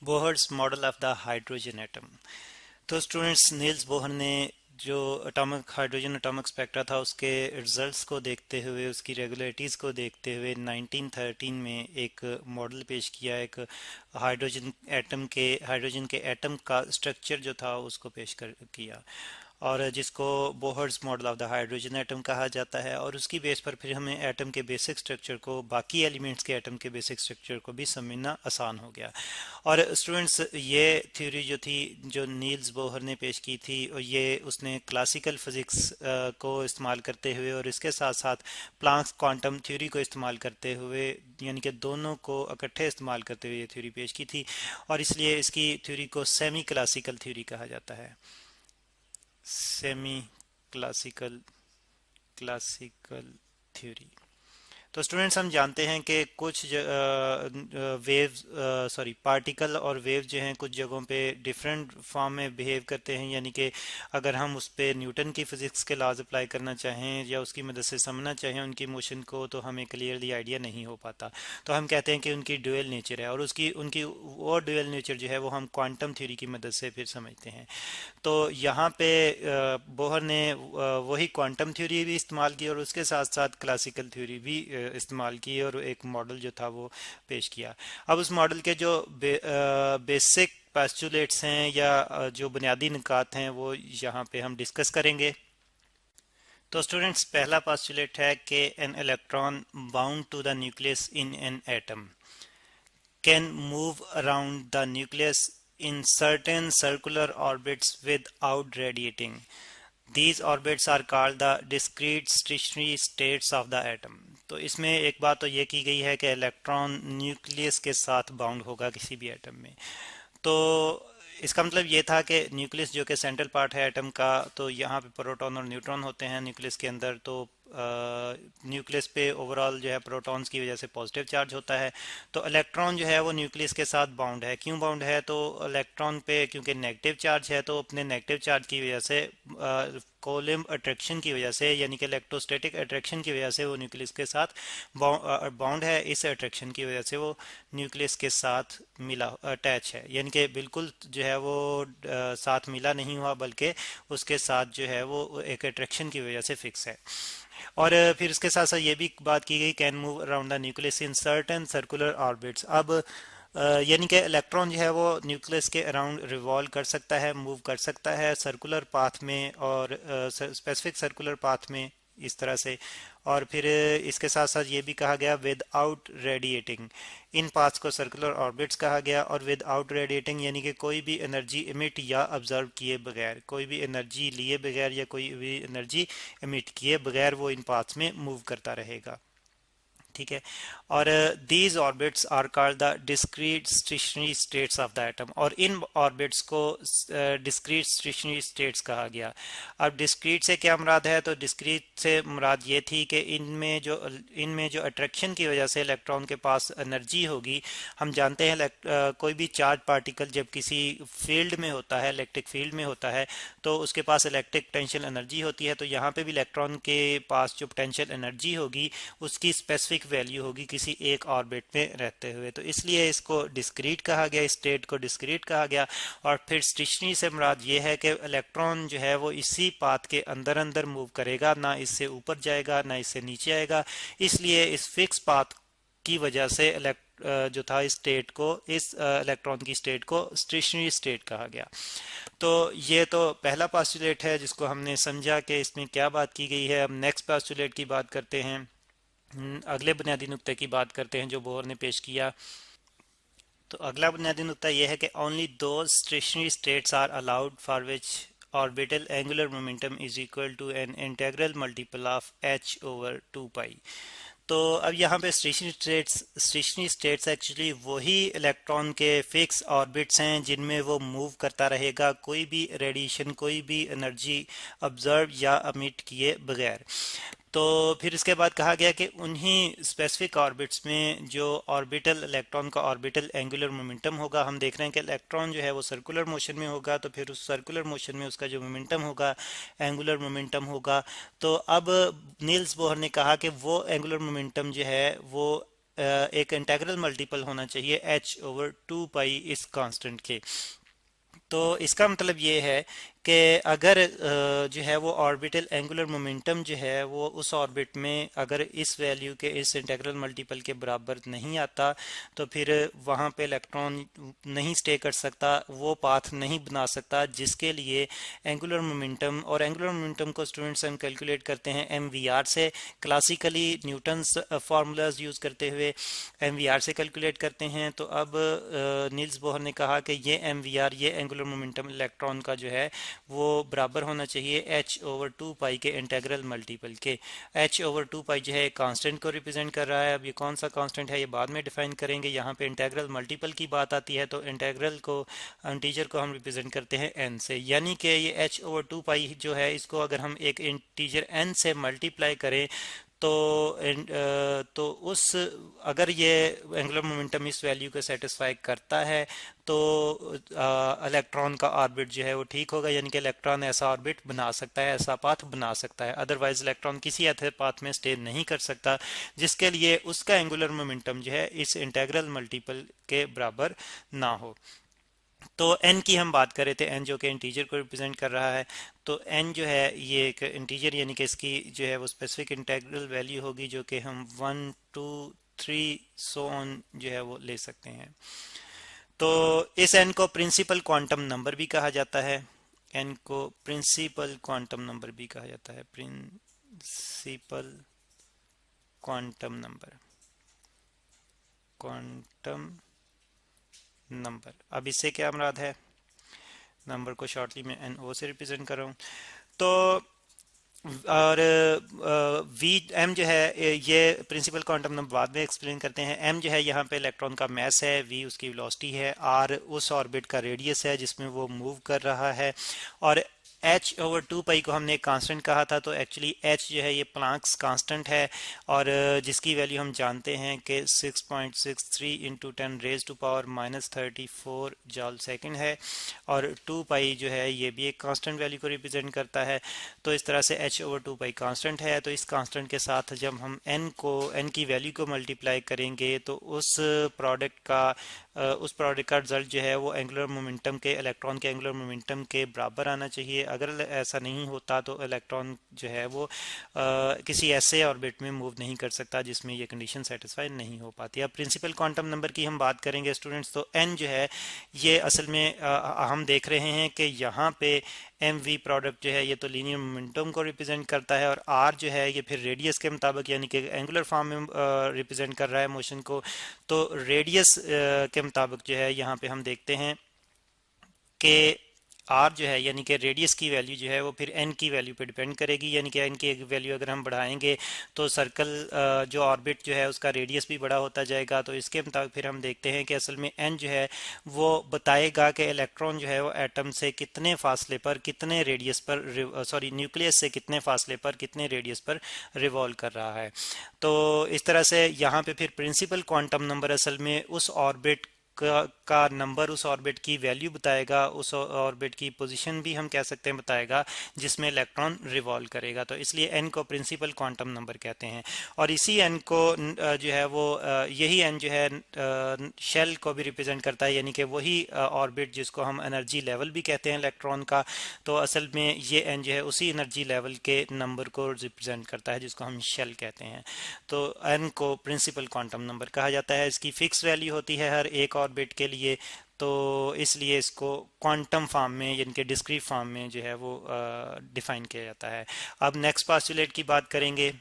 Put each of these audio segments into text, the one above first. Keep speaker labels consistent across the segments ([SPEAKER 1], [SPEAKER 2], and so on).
[SPEAKER 1] Bohr's model of the hydrogen atom. तो students, Niels Bohr ने जो एटॉमिक हाइड्रोजन एटॉमिक स्पेक्ट्रा था उसके रिजल्ट्स को देखते हुए, उसकी रेगुलरिटीज़ को देखते हुए 1913 में एक मॉडल पेश किया। एक हाइड्रोजन के एटम का स्ट्रक्चर जो था उसको पेश कर किया, और जिसको Bohr's model of the hydrogen atom कहा जाता है। और उसकी बेस पर फिर हमें एटम के बेसिक स्ट्रक्चर को, बाकी एलिमेंट्स के एटम के बेसिक स्ट्रक्चर को भी समझना आसान हो गया। और स्टूडेंट्स, ये थ्योरी जो थी, जो नील्स बोहर ने पेश की थी, और ये उसने क्लासिकल फिज़िक्स को इस्तेमाल करते हुए और इसके साथ साथ प्लांक्स क्वांटम थ्योरी को इस्तेमाल करते हुए, यानी कि दोनों को इकट्ठे इस्तेमाल करते हुए ये थ्योरी पेश की थी। और इसलिए इसकी थ्योरी को सेमी क्लासिकल थ्योरी कहा जाता है। Semi classical classical theory. तो स्टूडेंट्स, हम जानते हैं कि कुछ वेव सॉरी पार्टिकल और वेव जो हैं कुछ जगहों पे डिफरेंट फॉर्म में बिहेव करते हैं, यानी कि अगर हम उस पे न्यूटन की फिज़िक्स के लॉज अप्लाई करना चाहें या उसकी मदद से समझना चाहें उनकी मोशन को, तो हमें क्लियरली आइडिया नहीं हो पाता। तो हम कहते हैं कि उनकी ड्यूअल नेचर है, और उसकी उनकी वो ड्यूअल नेचर जो है वो हम क्वांटम थ्योरी की मदद से फिर समझते हैं। तो यहाँ पे बोहर ने वही क्वांटम थ्योरी भी इस्तेमाल की और उसके साथ साथ क्लासिकल थ्योरी भी इस्तेमाल की, और एक मॉडल जो था वो पेश किया। अब उस मॉडल के जो बेसिक पोस्टुलेट्स हैं या जो बुनियादी निकात हैं वो यहाँ पे हम डिस्कस करेंगे। तो स्टूडेंट्स, पहला पोस्टुलेट है कि an electron bound to the nucleus in an atom can move around the nucleus in certain circular orbits without radiating. These orbits are called the discrete stationary states of the atom. तो इसमें एक बात तो ये की गई है कि इलेक्ट्रॉन न्यूक्लियस के साथ बाउंड होगा किसी भी एटम में। तो इसका मतलब ये था कि न्यूक्लियस जो कि सेंट्रल पार्ट है एटम का, तो यहाँ पे प्रोटॉन और न्यूट्रॉन होते हैं न्यूक्लियस के अंदर। तो न्यूक्लियस पे ओवरऑल जो है प्रोटॉन्स की वजह से पॉजिटिव चार्ज होता है। तो इलेक्ट्रॉन जो है वो न्यूक्लियस के साथ बाउंड है। क्यों बाउंड है? तो इलेक्ट्रॉन पे क्योंकि नेगेटिव चार्ज है, तो अपने नेगेटिव चार्ज की वजह से, कोलम्ब अट्रैक्शन की वजह से, यानी कि इलेक्ट्रोस्टैटिक अट्रैक्शन की वजह से वो न्यूक्लियस के साथ बाउंड है। इस अट्रैक्शन की वजह से वो न्यूक्लियस के साथ मिला, अटैच है, यानी कि बिल्कुल जो है वो साथ मिला नहीं हुआ, बल्कि उसके साथ जो है वो एक अट्रैक्शन की वजह से फिक्स है। और फिर इसके साथ साथ ये भी बात की गई, can move around the nucleus in certain circular orbits. अब यानी कि इलेक्ट्रॉन जो है वो न्यूक्लियस के अराउंड रिवॉल्व कर सकता है, मूव कर सकता है सर्कुलर पाथ में और स्पेसिफिक सर्कुलर पाथ में, इस तरह से। और फिर इसके साथ साथ ये भी कहा गया with out radiating. In paths को सर्कुलर ऑर्बिट्स कहा गया। और विद आउट रेडिएटिंग यानी कि कोई भी एनर्जी इमिट या ऑब्जर्व किए बगैर, कोई भी एनर्जी लिए बगैर या कोई भी एनर्जी इमिट किए बगैर वो इन पाथ्स में मूव करता रहेगा। ठीक है। और these orbits are called the discrete stationary states of the atom. और इन ऑर्बिट्स को डिस्क्रीट स्टेशनरी स्टेट्स कहा गया। अब डिस्क्रीट से क्या मुराद है? तो डिस्क्रीट से मुराद ये थी कि इनमें जो अट्रैक्शन की वजह से इलेक्ट्रॉन के पास एनर्जी होगी। हम जानते हैं कोई भी चार्ज पार्टिकल जब किसी फील्ड में होता है, इलेक्ट्रिक फील्ड में होता है, तो उसके पास इलेक्ट्रिक पोटेंशियल एनर्जी होती है। तो यहाँ पे भी इलेक्ट्रॉन के पास जो पोटेंशियल एनर्जी होगी उसकी स्पेसिफिक वैल्यू होगी किसी एक ऑर्बिट में रहते हुए। तो इसलिए इसको डिस्क्रीट कहा गया, स्टेट को डिस्क्रीट कहा गया। और फिर स्टेशनरी से मुराद ये है कि इलेक्ट्रॉन जो है वो इसी पाथ के अंदर अंदर मूव करेगा, ना इससे ऊपर जाएगा ना इससे नीचे आएगा। इसलिए इस फिक्स पाथ की वजह से जो था इस स्टेट को, इस इलेक्ट्रॉन की स्टेट को स्टेशनरी स्टेट कहा गया। तो ये तो पहला पोस्टुलेट है जिसको हमने समझा कि इसमें क्या बात की गई है। अब नेक्स्ट पोस्टुलेट की बात करते हैं। अगले बुनियादी नुक्ते की बात करते हैं जो बोहर ने पेश किया। तो अगला बुनियादी नुक्ता यह है कि only those stationary states are allowed for which orbital angular momentum is equal to n integral multiple of h over 2 pi. तो अब यहाँ पे स्टेशनरी स्टेट्स एक्चुअली वही इलेक्ट्रॉन के फिक्स ऑर्बिट्स हैं जिनमें वो मूव करता रहेगा, कोई भी रेडिएशन, कोई भी एनर्जी ऑब्जर्व या अमिट किए बगैर। तो फिर इसके बाद कहा गया कि उन्हीं स्पेसिफिक ऑर्बिट्स में जो ऑर्बिटल इलेक्ट्रॉन का ऑर्बिटल एंगुलर मोमेंटम होगा, हम देख रहे हैं कि इलेक्ट्रॉन जो है वो सर्कुलर मोशन में होगा, तो फिर उस सर्कुलर मोशन में उसका जो मोमेंटम होगा एंगुलर मोमेंटम होगा। तो अब नील्स बोहर ने कहा कि वो एंगुलर मोमेंटम जो है वो एक इंटेग्रल मल्टीपल होना चाहिए h/2 पाई इस कांस्टेंट के। तो इसका मतलब ये है कि अगर जो है वो ऑर्बिटल एंगुलर मोमेंटम जो है वो उस ऑर्बिट में अगर इस वैल्यू के इस इंटीग्रल मल्टीपल के बराबर नहीं आता, तो फिर वहाँ पे इलेक्ट्रॉन नहीं स्टे कर सकता, वो पाथ नहीं बना सकता जिसके लिए एंगुलर मोमेंटम, और एंगुलर मोमेंटम को स्टूडेंट्स हम कैलकुलेट करते हैं MVR से, क्लासिकली न्यूटन्स फार्मूलाज यूज़ करते हुए MVR से कैलकुलेट करते हैं। तो अब नील्स बोहर ने कहा कि ये MVR, ये एंगुलर मोमेंटम इलेक्ट्रॉन का जो है वो बराबर होना चाहिए h/2 पाई के इंटेग्रल मल्टीपल के। h/2 पाई जो है कांस्टेंट को रिप्रेजेंट कर रहा है। अब ये कौन सा कांस्टेंट है ये बाद में डिफाइन करेंगे। यहाँ पे इंटेग्रल मल्टीपल की बात आती है तो इंटेग्रल को, इंटीजर को हम रिप्रेजेंट करते हैं n से, यानी कि ये h/2 पाई जो है इसको अगर हम एक इंटीजर n से मल्टीप्लाई करें तो तो उस, अगर ये एंगुलर मोमेंटम इस वैल्यू को सेटिस्फाई करता है तो इलेक्ट्रॉन का ऑर्बिट जो है वो ठीक होगा, यानी कि इलेक्ट्रॉन ऐसा ऑर्बिट बना सकता है, ऐसा पाथ बना सकता है। अदरवाइज इलेक्ट्रॉन किसी ऐसे पाथ में स्टे नहीं कर सकता जिसके लिए उसका एंगुलर मोमेंटम जो है इस इंटेग्रल मल्टीपल के बराबर ना हो। तो n की हम बात कर रहे थे, n जो कि इंटीजर को रिप्रेजेंट कर रहा है। तो n जो है ये एक इंटीजर, यानी कि इसकी जो है वो स्पेसिफिक इंटीग्रल वैल्यू होगी जो कि हम 1 2 3 सो ऑन जो है वो ले सकते हैं। तो इस n को प्रिंसिपल क्वांटम नंबर भी कहा जाता है, n को प्रिंसिपल क्वांटम नंबर भी कहा जाता है, principal quantum number, quantum number. अब इससे क्या मुराद है, नंबर को शॉर्टली मैं NO से रिप्रेजेंट कर रहा हूँ। तो और वी एम जो है ये प्रिंसिपल क्वांटम नंबर बाद में एक्सप्लेन करते हैं। एम जो है यहाँ पे इलेक्ट्रॉन का मास है, वी उसकी वेलोसिटी है, आर उस ऑर्बिट का रेडियस है जिसमें वो मूव कर रहा है, और h/2 पाई को हमने एक कांस्टेंट कहा था। तो एक्चुअली h जो है ये प्लांक्स कांस्टेंट है, और जिसकी वैल्यू हम जानते हैं कि 6.63 इंटू 10⁻⁻34 जॉल सेकंड है, और 2 पाई जो है ये भी एक कांस्टेंट वैल्यू को रिप्रेजेंट करता है। तो इस तरह से h/2 पाई कांस्टेंट है। तो इस कांस्टेंट के साथ जब हम n की वैल्यू को मल्टीप्लाई करेंगे तो उस प्रोडक्ट का रिजल्ट जो है वो एंगुलर मोमेंटम के, इलेक्ट्रॉन के एंगुलर मोमेंटम के बराबर आना चाहिए। अगर ऐसा नहीं होता तो इलेक्ट्रॉन जो है वो किसी ऐसे ऑर्बिट में मूव नहीं कर सकता जिसमें ये कंडीशन सेटिस्फाई नहीं हो पाती। अब प्रिंसिपल क्वांटम नंबर की हम बात करेंगे स्टूडेंट्स। तो n जो है ये असल में हम देख रहे हैं कि यहाँ पे MV प्रोडक्ट जो है ये तो लीनियर मोमेंटम को रिप्रेजेंट करता है, और R जो है ये फिर रेडियस के मुताबिक यानी कि एंगुलर फॉर्म में रिप्रेजेंट कर रहा है मोशन को। तो रेडियस के मुताबिक जो है यहाँ पे हम देखते हैं कि आर जो है यानी कि रेडियस की वैल्यू जो है वो फिर एन की वैल्यू पे डिपेंड करेगी, यानी कि एन की वैल्यू अगर हम बढ़ाएंगे तो सर्कल जो ऑर्बिट जो है उसका रेडियस भी बड़ा होता जाएगा। तो इसके मुताबिक फिर हम देखते हैं कि असल में एन जो है वो बताएगा कि इलेक्ट्रॉन जो है वो एटम से कितने फासले पर, कितने रेडियस पर, सॉरी न्यूक्लियस से कितने फासले पर, कितने रेडियस पर रिवॉल्व कर रहा है। तो इस तरह से यहाँ पे फिर प्रिंसिपल क्वांटम नंबर असल में उस ऑर्बिट का नंबर, उस ऑर्बिट की वैल्यू बताएगा, उस ऑर्बिट की पोजीशन भी हम कह सकते हैं बताएगा जिसमें इलेक्ट्रॉन रिवॉल्व करेगा। तो इसलिए एन को प्रिंसिपल क्वांटम नंबर कहते हैं। और इसी एन को जो है वो यही एन जो है शेल को भी रिप्रेजेंट करता है, यानी कि वही ऑर्बिट जिसको हम एनर्जी लेवल भी कहते हैं इलेक्ट्रॉन का। तो असल में ये एन जो है उसी एनर्जी लेवल के नंबर को रिप्रेजेंट करता है जिसको हम शेल कहते हैं। तो एन को प्रिंसिपल क्वांटम नंबर कहा जाता है। इसकी फिक्स वैल्यू होती है हर एक ऑर्बिट के लिए, तो इसलिए इसको क्वांटम फॉर्म में यानी कि डिस्क्रीट फॉर्म में जो है वो डिफाइन किया जाता है। अब नेक्स्ट पोस्टुलेट की बात करेंगे।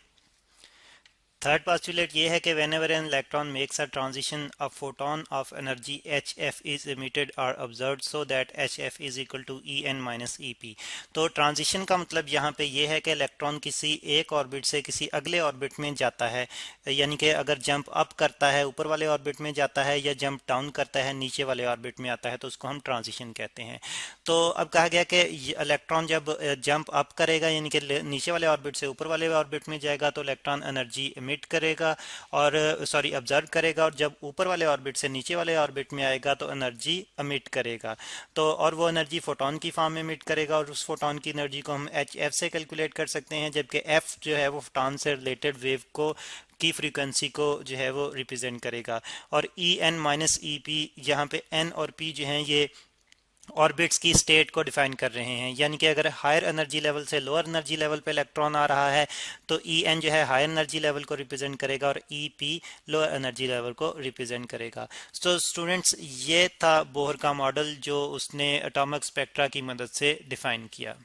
[SPEAKER 1] थर्ड पोस्टुलेट ये है कि whenever an electron makes a transition, a photon of energy hf is emitted or observed so that hf is equal to En minus Ep। तो ट्रांजिशन का मतलब यहाँ पे ये है कि इलेक्ट्रॉन किसी एक ऑर्बिट से किसी अगले ऑर्बिट में जाता है, यानी कि अगर जंप अप करता है ऊपर वाले ऑर्बिट में जाता है, या जंप डाउन करता है नीचे वाले ऑर्बिट में आता है, तो उसको हम ट्रांजिशन कहते हैं। तो अब कहा गया कि इलेक्ट्रॉन जब जंप अप करेगा यानी कि नीचे वाले ऑर्बिट से ऊपर वाले ऑर्बिट में जाएगा तो इलेक्ट्रॉन एनर्जी इमिट करेगा, और सॉरी ऑब्जर्व करेगा, और जब ऊपर वाले ऑर्बिट से नीचे वाले ऑर्बिट में आएगा तो एनर्जी इमिट करेगा। तो और वो एनर्जी फोटोन की फॉर्म में इमिट करेगा, और उस फोटोन की एनर्जी को हम HF से कैलकुलेट कर सकते हैं, जबकि F जो है वो फोटोन से रिलेटेड वेव को की फ्रीक्वेंसी को जो है वो रिप्रेजेंट करेगा। और E n minus E p, यहाँ पे एन और पी जो हैं ये ऑर्बिट्स की स्टेट को डिफाइन कर रहे हैं, यानी कि अगर हायर एनर्जी लेवल से लोअर एनर्जी लेवल पे इलेक्ट्रॉन आ रहा है तो ई एन जो है हायर एनर्जी लेवल को रिप्रेजेंट करेगा और E P lower energy level को रिप्रेजेंट करेगा। तो स्टूडेंट्स, ये था बोहर का मॉडल जो उसने एटॉमिक स्पेक्ट्रा की मदद से डिफाइन किया।